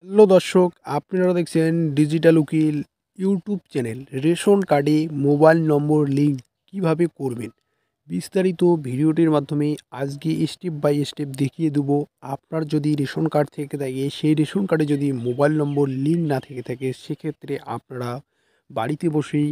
Hello দর্শক, আপনারা দেখছেন ডিজিটাল উকিল ইউটিউব চ্যানেল। রেশন কার্ডে মোবাইল নম্বর লিঙ্ক কিভাবে করবেন, বিস্তারিত ভিডিওটির মাধ্যমে আজকে স্টেপ বাই স্টেপ দেখিয়ে দেব। আপনার যদি রেশন কার্ড থেকে থাকে, সেই রেশন কার্ডে যদি মোবাইল নম্বর লিঙ্ক না থেকে থাকে, সেক্ষেত্রে আপনারা বাড়িতে বসেই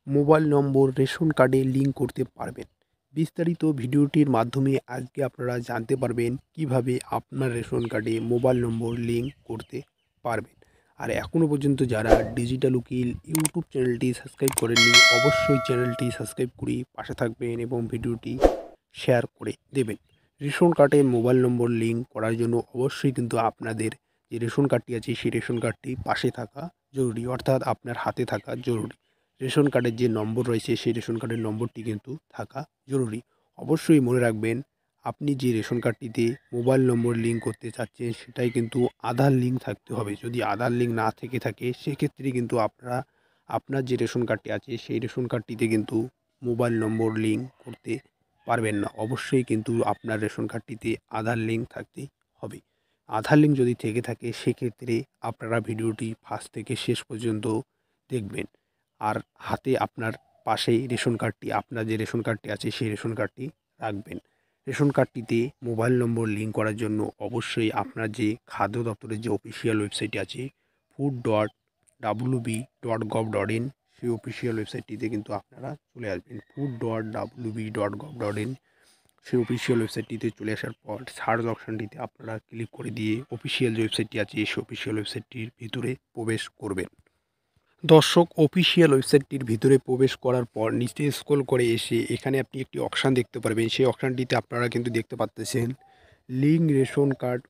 মোবাইল নম্বর রেশন কার্ডে লিঙ্ক করতে পারবেন। বিস্তারিত ভিডিওটির মাধ্যমে আজকে আপনারা জানতে পারবেন কিভাবে আপনার রেশন কার্ডে মোবাইল নম্বর লিঙ্ক করতে পারবেন। আর এখনও পর্যন্ত যারা ডিজিটাল উকিল ইউটিউব চ্যানেলটি সাবস্ক্রাইব করেননি, অবশ্যই চ্যানেলটি সাবস্ক্রাইব করে পাশে থাকবেন এবং ভিডিওটি শেয়ার করে দেবেন। রেশন কার্ডে মোবাইল নম্বর লিঙ্ক করার জন্য অবশ্যই কিন্তু আপনাদের যে রেশন কার্ডটি আছে সেই রেশন কার্ডটি পাশে থাকা জরুরি, অর্থাৎ আপনার হাতে থাকা জরুরি। রেশন কার্ডের যে নম্বর রয়েছে সেই রেশন কার্ডের নম্বরটি কিন্তু থাকা জরুরি। অবশ্যই মনে রাখবেন, আপনি যে রেশন কার্ডটিতে মোবাইল নম্বর লিঙ্ক করতে চাচ্ছেন সেটাই কিন্তু আধার লিঙ্ক থাকতে হবে। যদি আধার লিঙ্ক না থেকে থাকে, সেক্ষেত্রে কিন্তু আপনার যে রেশন কার্ডটি আছে সেই রেশন কার্ডটিতে কিন্তু মোবাইল নম্বর লিঙ্ক করতে পারবেন না। অবশ্যই কিন্তু আপনার রেশন কার্ডটিতে আধার লিঙ্ক থাকতে হবে। আধার লিঙ্ক যদি থেকে থাকে, সেক্ষেত্রে আপনারা ভিডিওটি ফার্স্ট থেকে শেষ পর্যন্ত দেখবেন। আর হাতে আপনার পাশেই রেশন কার্ডটি, আপনার যে রেশন কার্ডটি আছে সেই রেশন কার্ডটি রাখবেন। রেশন কার্ডটিতে মোবাইল নম্বর লিঙ্ক করার জন্য অবশ্যই আপনার যে খাদ্য দপ্তরের যে অফিসিয়াল ওয়েবসাইট আছে food.wb.gov.in, সেই অফিসিয়াল ওয়েবসাইটটিতে কিন্তু আপনারা চলে আসবেন। food.wb.gov.in, সেই অফিসিয়াল ওয়েবসাইটটিতে চলে আসার পর সার্চ অপশানটিতে আপনারা ক্লিক করে দিয়ে অফিসিয়াল যে ওয়েবসাইটটি আছে সেই অফিসিয়াল ওয়েবসাইটটির ভিতরে প্রবেশ করবেন। দর্শক, অফিসিয়াল ওয়েবসাইটটির ভিতরে প্রবেশ করার পর নিচে স্ক্রল করে এসে এখানে আপনি একটি অপশান দেখতে পারবেন। সেই অপশানটিতে আপনারা কিন্তু দেখতে পাচ্ছেন লিঙ্ক রেশন কার্ড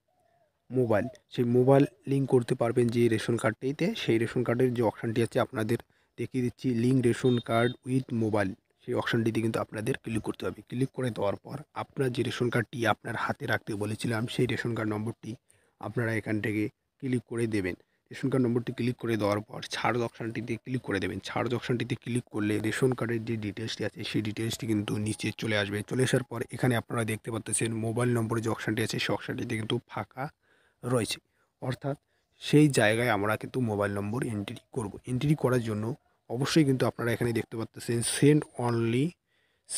মোবাইল। সেই মোবাইল লিঙ্ক করতে পারবেন যে রেশন কার্ডটিতে, সেই রেশন কার্ডের যে অপশানটি আছে আপনাদের দেখিয়ে দিচ্ছি, link ration card with mobile. সেই অপশানটিতে কিন্তু আপনাদের ক্লিক করতে হবে। ক্লিক করে দেওয়ার পর আপনার যে রেশন কার্ডটি আপনার হাতে রাখতে বলেছিলাম সেই রেশন কার্ড নম্বরটি আপনারা এখান থেকে ক্লিক করে দেবেন। রেশন কার্ড নম্বরটি ক্লিক করে দেওয়ার পর সার্চ অপশানটিতে ক্লিক করে দেবেন। সার্চ অপশানটিতে ক্লিক করলে রেশন কার্ডের যে ডিটেলসটি আছে সেই ডিটেলসটি কিন্তু নিচে চলে আসবে। চলে আসার পর এখানে আপনারা দেখতে পাচ্ছেন মোবাইল নম্বরের যে অপশানটি আছে সেই অপশানটিতে কিন্তু ফাঁকা রয়েছে, অর্থাৎ সেই জায়গায় আমরা কিন্তু মোবাইল নম্বর এন্ট্রি করব। এন্ট্রি করার জন্য অবশ্যই কিন্তু আপনারা এখানে দেখতে পাচ্ছেন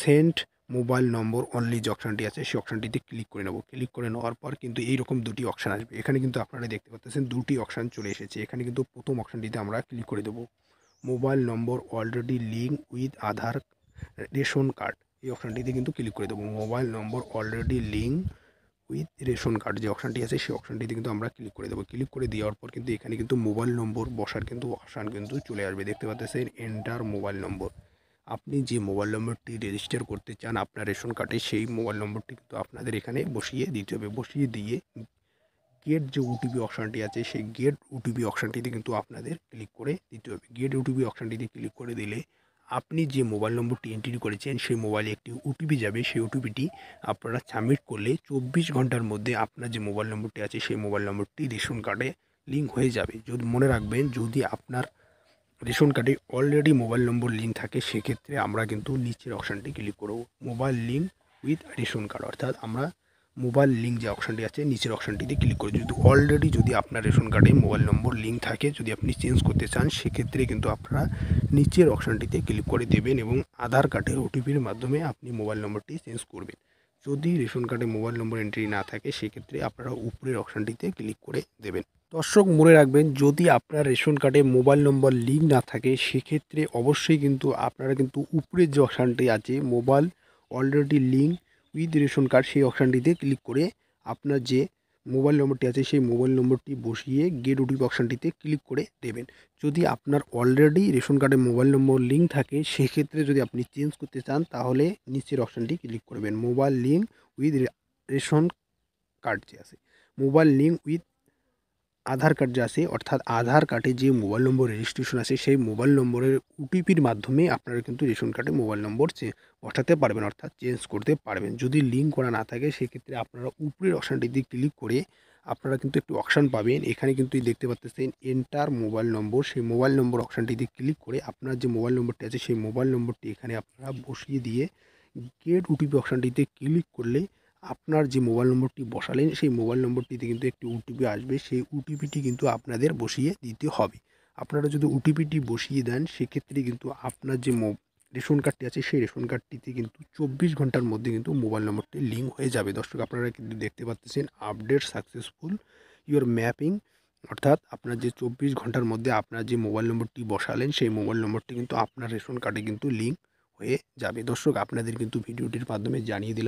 সেন্ড মোবাইল নম্বর অনলি যে অপশানটি আছে সেই অপশানটিতে ক্লিক করে নেব। ক্লিক করে নেওয়ার পর কিন্তু এইরকম দুটি অপশান আসবে। এখানে কিন্তু আপনারা দেখতে পাচ্ছেন দুটি অপশান চলে এসেছে। এখানে কিন্তু প্রথম অপশানটিতে আমরা ক্লিক করে দেবো, mobile number already link with Aadhaar ration card. এই অপশানটিতে কিন্তু ক্লিক করে দেবো, mobile number already link with ration card যে অপশানটি আছে সেই অপশানটিতে কিন্তু আমরা ক্লিক করে দেবো। ক্লিক করে দেওয়ার পর কিন্তু এখানে কিন্তু মোবাইল নম্বর বসার কিন্তু অপশান কিন্তু চলে আসবে। দেখতে পাচ্ছেন এন্টার মোবাইল নম্বর। আপনি যে মোবাইল নম্বরটি রেজিস্টার করতে চান আপনার রেশন কার্ডে, সেই মোবাইল নম্বরটি কিন্তু আপনাদের এখানে বসিয়ে দিতে হবে। বসিয়ে দিয়ে গেট যে ওটিপি অপশানটি আছে সেই গেট ওটিপি অপশানটিতে কিন্তু আপনাদের ক্লিক করে দিতে হবে। গেট ওটিপি অপশানটিতে ক্লিক করে দিলে আপনি যে মোবাইল নম্বরটি এন্ট্রি করেছেন সেই মোবাইলে একটি ওটিপি যাবে। সেই ওটিপিটি আপনারা সাবমিট করলে 24 ঘন্টার মধ্যে আপনার যে মোবাইল নম্বরটি আছে সেই মোবাইল নম্বরটি রেশন কার্ডে লিঙ্ক হয়ে যাবে। যদি মনে রাখবেন, যদি আপনার রেশন কার্ডে অলরেডি মোবাইল নম্বর লিঙ্ক থাকে, সেক্ষেত্রে আমরা কিন্তু নিচের অপশানটি ক্লিক করব, mobile link with ration card, অর্থাৎ আমরা মোবাইল লিঙ্ক যে অপশানটি আছে নিচের অপশানটিতে ক্লিক করে, যদি আপনার রেশন কার্ডে মোবাইল নম্বর লিঙ্ক থাকে, যদি আপনি চেঞ্জ করতে চান, সেক্ষেত্রে কিন্তু আপনারা নিচের অপশানটিতে ক্লিক করে দেবেন এবং আধার কার্ডের ওটিপির মাধ্যমে আপনি মোবাইল নম্বরটি চেঞ্জ করবেন। যদি রেশন কার্ডে মোবাইল নম্বর এন্ট্রি না থাকে, সেক্ষেত্রে আপনারা উপরের অপশানটিতে ক্লিক করে দেবেন। দর্শক, মনে রাখবেন, যদি আপনার রেশন কার্ডে মোবাইল নম্বর লিঙ্ক না থাকে, সেক্ষেত্রে অবশ্যই কিন্তু আপনারা কিন্তু উপরের যে অপশানটি আছে mobile already link with ration card, সেই অপশানটিতে ক্লিক করে আপনার যে মোবাইল নম্বরটি আছে সেই মোবাইল নম্বরটি বসিয়ে গেট ওটিপি অপশানটিতে ক্লিক করে দেবেন। যদি আপনার অলরেডি রেশন কার্ডে মোবাইল নম্বর লিঙ্ক থাকে, সেক্ষেত্রে যদি আপনি চেঞ্জ করতে চান, তাহলে নিচের অপশানটি ক্লিক করবেন, mobile link with ration card যে আছে, mobile link with Aadhaar card যে আছে, অর্থাৎ আধার কার্ডে যে মোবাইল নম্বর রেজিস্ট্রেশন আছে সেই মোবাইল নম্বরের ওটিপির মাধ্যমে আপনারা কিন্তু রেশন কার্ডে মোবাইল নম্বর বসাতে পারবেন, অর্থাৎ চেঞ্জ করতে পারবেন। যদি লিঙ্ক করা না থাকে, সেক্ষেত্রে আপনারা উপরের অপশানটিতে ক্লিক করে আপনারা কিন্তু একটি অপশান পাবেন। এখানে কিন্তু দেখতে পাচ্ছেন এন্টার মোবাইল নম্বর, সেই মোবাইল নম্বর অপশানটিতে ক্লিক করে আপনার যে মোবাইল নম্বরটি আছে সেই মোবাইল নম্বরটি এখানে আপনারা বসিয়ে দিয়ে গেট ওটিপি অপশানটিতে ক্লিক করলে আপনার যে মোবাইল নম্বরটি বসালেন সেই মোবাইল নম্বরটিতে কিন্তু একটি ওটিপি আসবে। সেই ওটিপিটি কিন্তু আপনাদের বসিয়ে দিতে হবে। আপনারা যদি ওটিপিটি বসিয়ে দেন সেক্ষেত্রে কিন্তু আপনার যে রেশন কার্ডটি আছে সেই রেশন কার্ডটিতে কিন্তু 24 ঘন্টার মধ্যে কিন্তু মোবাইল নম্বরটি লিঙ্ক হয়ে যাবে। দর্শক আপনারা কিন্তু দেখতে পাচ্ছেন আপডেট সাকসেসফুল ইওর ম্যাপিং, অর্থাৎ আপনার যে 24 ঘন্টার মধ্যে আপনার যে মোবাইল নম্বরটি বসালেন সেই মোবাইল নম্বরটি কিন্তু আপনার রেশন কার্ডে কিন্তু লিঙ্ক হয়ে যাবে। দর্শক আপনাদের কিন্তু ভিডিওটির মাধ্যমে জানিয়ে দিলাম।